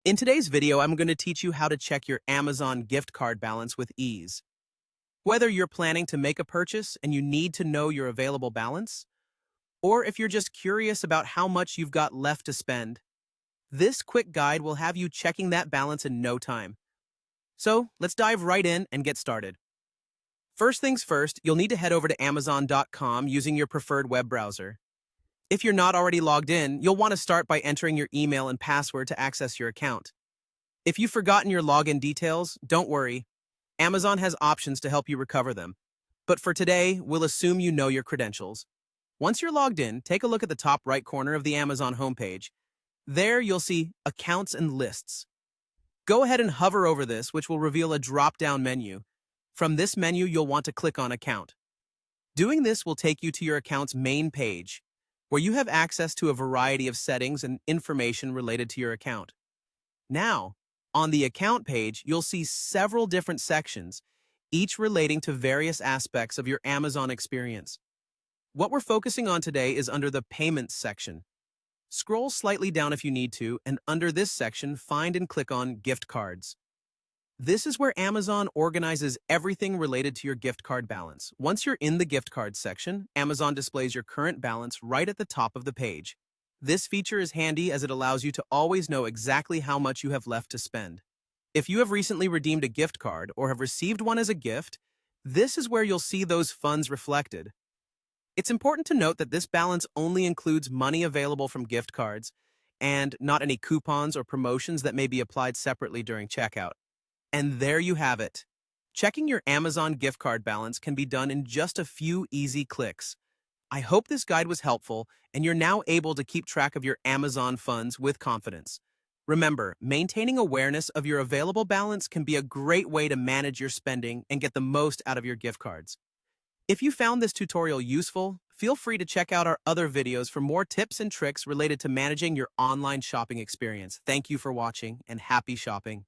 In today's video, I'm going to teach you how to check your Amazon gift card balance with ease. Whether you're planning to make a purchase and you need to know your available balance, or if you're just curious about how much you've got left to spend, this quick guide will have you checking that balance in no time. So let's dive right in and get started. First things first, you'll need to head over to Amazon.com using your preferred web browser. If you're not already logged in, you'll want to start by entering your email and password to access your account. If you've forgotten your login details, don't worry. Amazon has options to help you recover them. But for today, we'll assume you know your credentials. Once you're logged in, take a look at the top right corner of the Amazon homepage. There, you'll see Accounts and Lists. Go ahead and hover over this, which will reveal a drop-down menu. From this menu, you'll want to click on Account. Doing this will take you to your account's main page, where you have access to a variety of settings and information related to your account. Now, on the account page, you'll see several different sections, each relating to various aspects of your Amazon experience. What we're focusing on today is under the Payments section. Scroll slightly down if you need to, and under this section, find and click on Gift Cards. This is where Amazon organizes everything related to your gift card balance. Once you're in the gift cards section, Amazon displays your current balance right at the top of the page. This feature is handy as it allows you to always know exactly how much you have left to spend. If you have recently redeemed a gift card or have received one as a gift, this is where you'll see those funds reflected. It's important to note that this balance only includes money available from gift cards and not any coupons or promotions that may be applied separately during checkout. And there you have it. Checking your Amazon gift card balance can be done in just a few easy clicks. I hope this guide was helpful and you're now able to keep track of your Amazon funds with confidence. Remember, maintaining awareness of your available balance can be a great way to manage your spending and get the most out of your gift cards. If you found this tutorial useful, feel free to check out our other videos for more tips and tricks related to managing your online shopping experience. Thank you for watching and happy shopping.